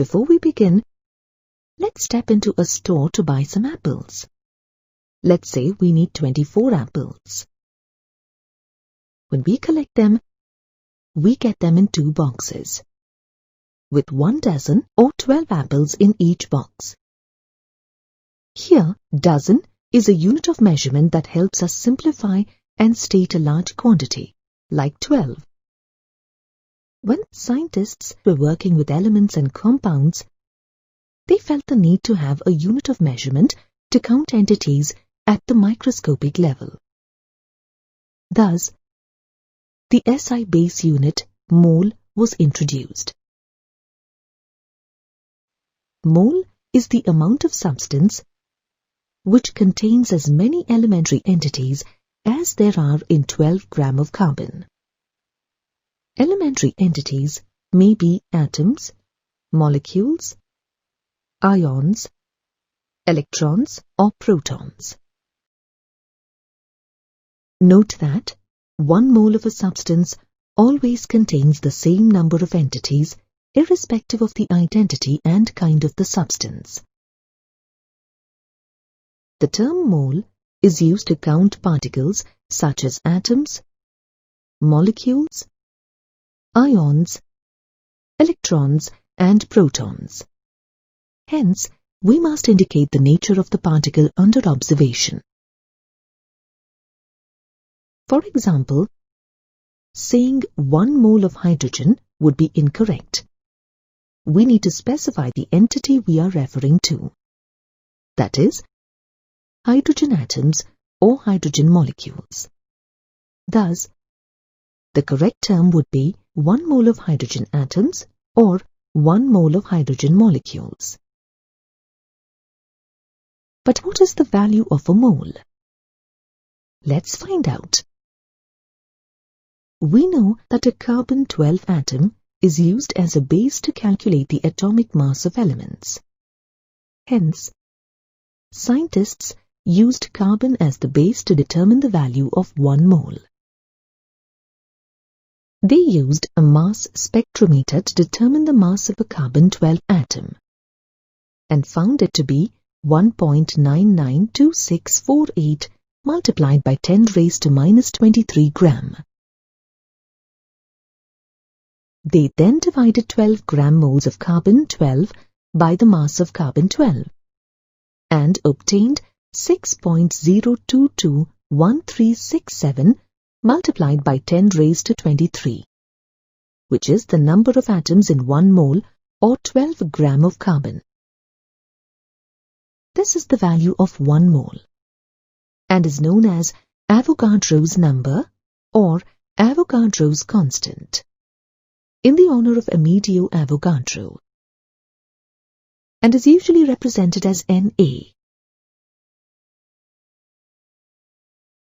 Before we begin, let's step into a store to buy some apples. Let's say we need 24 apples. When we collect them, we get them in 2 boxes, with 1 dozen or 12 apples in each box. Here, dozen is a unit of measurement that helps us simplify and state a large quantity, like 12. When scientists were working with elements and compounds, they felt the need to have a unit of measurement to count entities at the microscopic level. Thus, the SI base unit, mole, was introduced. Mole is the amount of substance which contains as many elementary entities as there are in 12 grams of carbon. Elementary entities may be atoms, molecules, ions, electrons, or protons. Note that 1 mole of a substance always contains the same number of entities, irrespective of the identity and kind of the substance. The term mole is used to count particles such as atoms, molecules, ions, electrons, and protons. Hence, we must indicate the nature of the particle under observation. For example, saying 1 mole of hydrogen would be incorrect. We need to specify the entity we are referring to. That is, hydrogen atoms or hydrogen molecules. Thus, the correct term would be 1 mole of hydrogen atoms or 1 mole of hydrogen molecules. But what is the value of a mole? Let's find out. We know that a carbon-12 atom is used as a base to calculate the atomic mass of elements. Hence, scientists used carbon as the base to determine the value of 1 mole. They used a mass spectrometer to determine the mass of a carbon-12 atom and found it to be 1.992648 multiplied by 10 raised to -23 gram. They then divided 12 gram moles of carbon-12 by the mass of carbon-12 and obtained 6.0221367 multiplied by 10 raised to 23, which is the number of atoms in 1 mole or 12 gram of carbon. This is the value of 1 mole and is known as Avogadro's number or Avogadro's constant, in the honor of Amedeo Avogadro, and is usually represented as Na.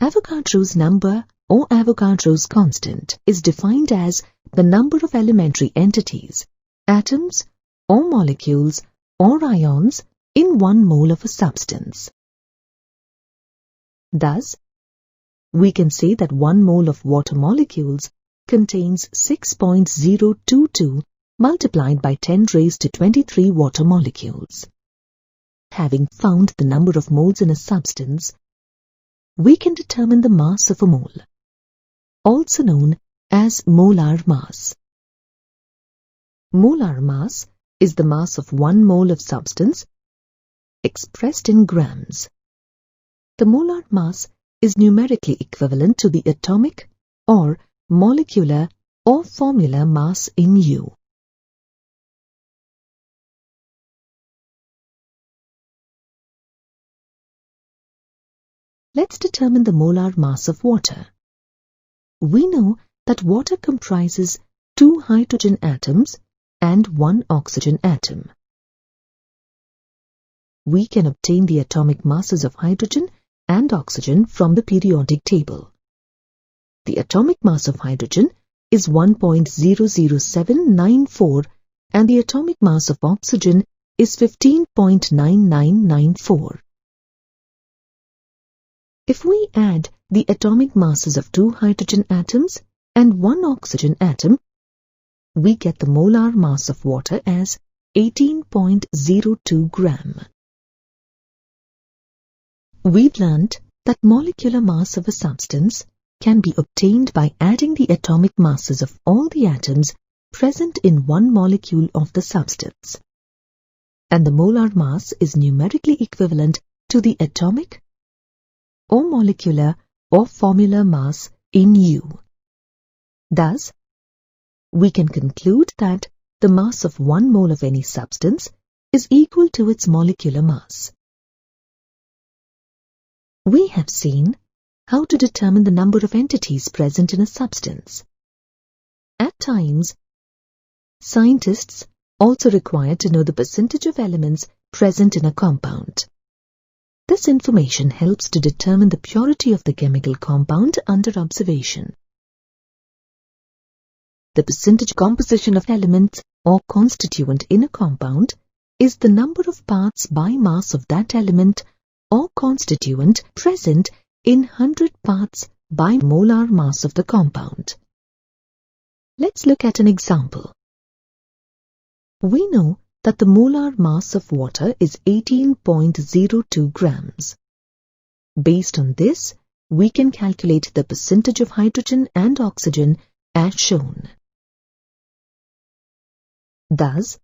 Avogadro's number or Avogadro's constant is defined as the number of elementary entities, atoms or molecules or ions in 1 mole of a substance. Thus, we can say that 1 mole of water molecules contains 6.022 multiplied by 10 raised to 23 water molecules. Having found the number of moles in a substance, we can determine the mass of a mole, also known as molar mass. Molar mass is the mass of 1 mole of substance expressed in grams. The molar mass is numerically equivalent to the atomic or molecular or formula mass in U. Let's determine the molar mass of water. We know that water comprises 2 hydrogen atoms and 1 oxygen atom. We can obtain the atomic masses of hydrogen and oxygen from the periodic table. The atomic mass of hydrogen is 1.00794 and the atomic mass of oxygen is 15.9994. If we add the atomic masses of 2 hydrogen atoms and 1 oxygen atom, we get the molar mass of water as 18.02 gram. We've learnt that molecular mass of a substance can be obtained by adding the atomic masses of all the atoms present in one molecule of the substance, and the molar mass is numerically equivalent to the atomic or molecular or formular mass in U. Thus, we can conclude that the mass of 1 mole of any substance is equal to its molecular mass. We have seen how to determine the number of entities present in a substance. At times, scientists also require to know the percentage of elements present in a compound. This information helps to determine the purity of the chemical compound under observation. The percentage composition of elements or constituent in a compound is the number of parts by mass of that element or constituent present in 100 parts by molar mass of the compound. Let's look at an example. We know that the molar mass of water is 18.02 grams. Based on this, we can calculate the percentage of hydrogen and oxygen as shown. Thus,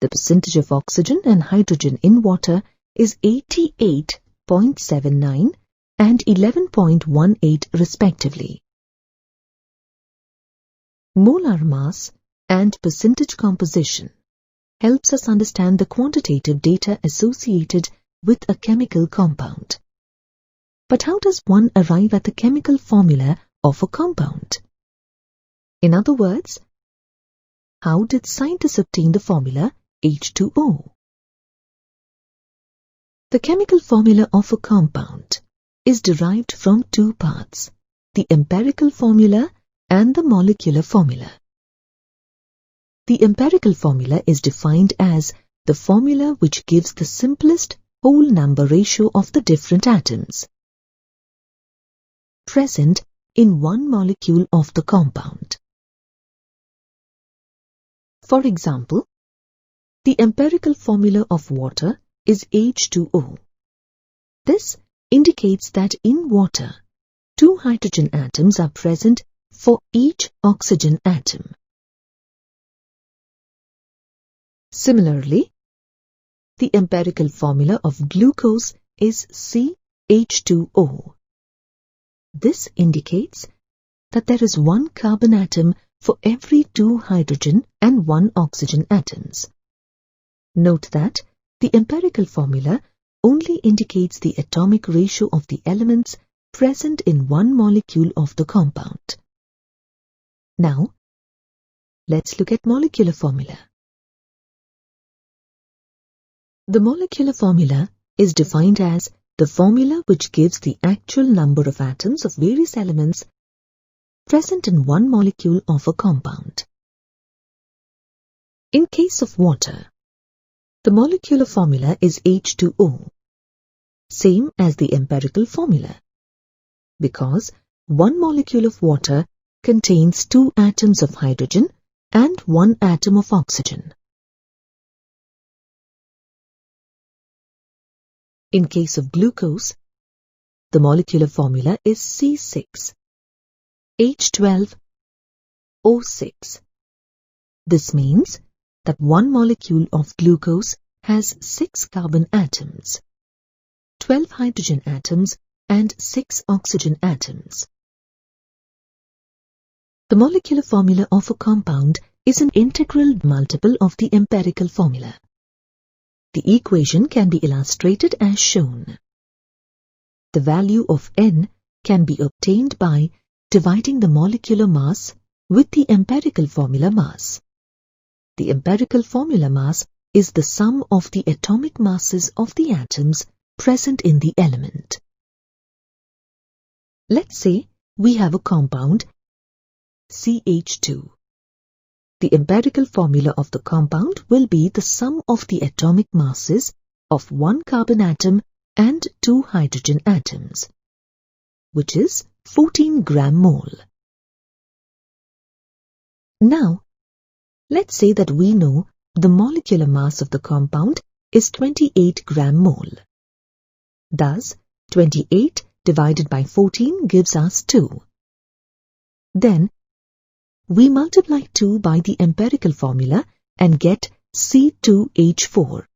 the percentage of oxygen and hydrogen in water is 88.79 and 11.18 respectively. Molar mass and percentage composition helps us understand the quantitative data associated with a chemical compound. But how does one arrive at the chemical formula of a compound? In other words, how did scientists obtain the formula H2O? The chemical formula of a compound is derived from two parts, the empirical formula and the molecular formula. The empirical formula is defined as the formula which gives the simplest whole number ratio of the different atoms present in one molecule of the compound. For example, the empirical formula of water is H2O. This indicates that in water, 2 hydrogen atoms are present for each oxygen atom. Similarly, the empirical formula of glucose is CH2O. This indicates that there is 1 carbon atom for every 2 hydrogen and 1 oxygen atoms. Note that the empirical formula only indicates the atomic ratio of the elements present in one molecule of the compound. Now, let's look at molecular formula. The molecular formula is defined as the formula which gives the actual number of atoms of various elements present in one molecule of a compound. In case of water, the molecular formula is H2O, same as the empirical formula, because one molecule of water contains 2 atoms of hydrogen and 1 atom of oxygen. In case of glucose, the molecular formula is C6H12O6. This means that one molecule of glucose has 6 carbon atoms, 12 hydrogen atoms and 6 oxygen atoms. The molecular formula of a compound is an integral multiple of the empirical formula. The equation can be illustrated as shown. The value of N can be obtained by dividing the molecular mass with the empirical formula mass. The empirical formula mass is the sum of the atomic masses of the atoms present in the element. Let's say we have a compound CH2. The empirical formula of the compound will be the sum of the atomic masses of 1 carbon atom and 2 hydrogen atoms, which is 14 gram mole. Now, let's say that we know the molecular mass of the compound is 28 gram mole. Thus, 28 divided by 14 gives us 2. Then, we multiply 2 by the empirical formula and get C2H4.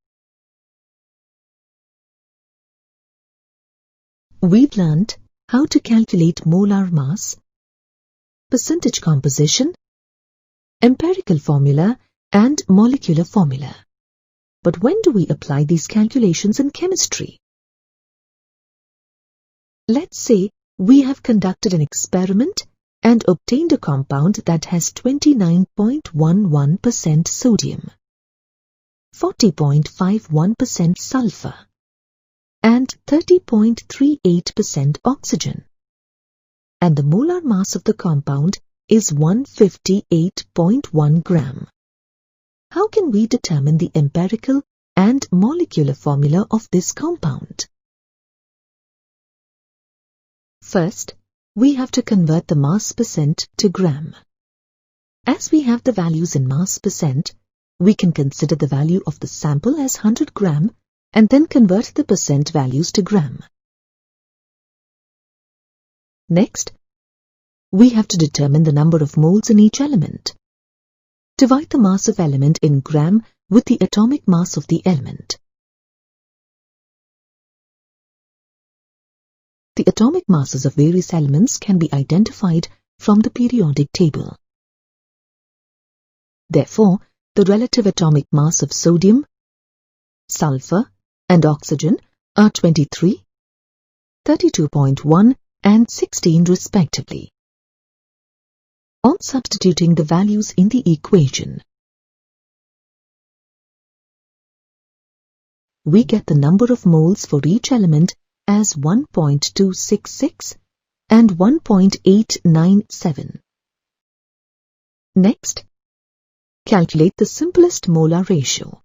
We've learnt how to calculate molar mass, percentage composition, empirical formula and molecular formula. But when do we apply these calculations in chemistry? Let's say we have conducted an experiment and obtained a compound that has 29.11% sodium, 40.51% sulfur, and 30.38% oxygen. And the molar mass of the compound is 158.1 gram. How can we determine the empirical and molecular formula of this compound? First, we have to convert the mass percent to gram. As we have the values in mass percent, we can consider the value of the sample as 100 gram and then convert the percent values to gram. Next, we have to determine the number of moles in each element. Divide the mass of element in gram with the atomic mass of the element. The atomic masses of various elements can be identified from the periodic table. Therefore, the relative atomic mass of sodium, sulfur, and oxygen are 23, 32.1, and 16 respectively. On substituting the values in the equation, we get the number of moles for each element as 1.266 and 1.897. Next, calculate the simplest molar ratio.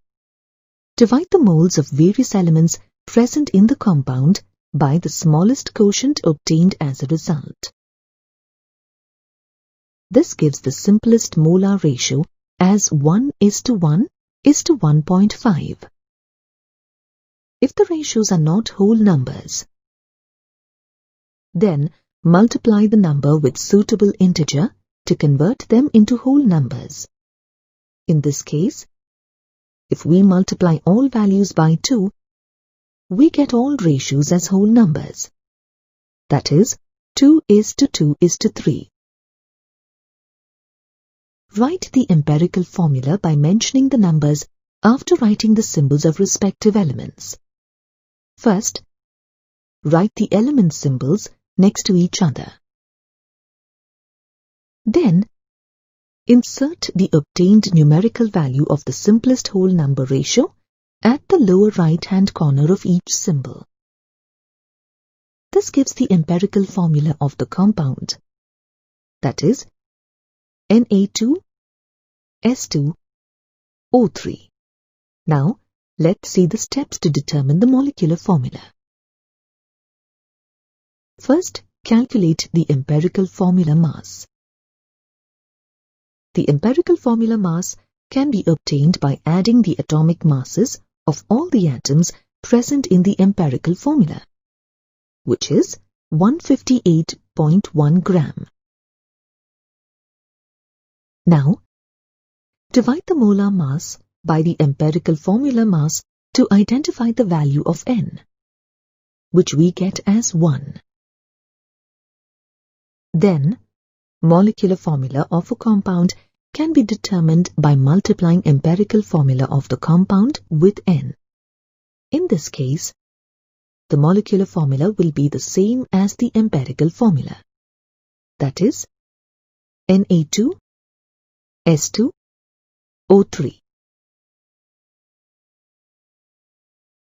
Divide the moles of various elements present in the compound by the smallest quotient obtained as a result. This gives the simplest molar ratio as 1:1:1.5. If the ratios are not whole numbers, then multiply the number with suitable integer to convert them into whole numbers. In this case, if we multiply all values by 2, we get all ratios as whole numbers. That is, 2:2:3. Write the empirical formula by mentioning the numbers after writing the symbols of respective elements. First, write the element symbols next to each other. Then, insert the obtained numerical value of the simplest whole number ratio at the lower right-hand corner of each symbol. This gives the empirical formula of the compound. That is, Na2S2O3. Now, let's see the steps to determine the molecular formula. First, calculate the empirical formula mass. The empirical formula mass can be obtained by adding the atomic masses of all the atoms present in the empirical formula, which is 158.1 gram. Now, divide the molar mass by the empirical formula mass to identify the value of N, which we get as 1. Then, molecular formula of a compound can be determined by multiplying empirical formula of the compound with N. In this case, the molecular formula will be the same as the empirical formula. That is, Na2S2O3.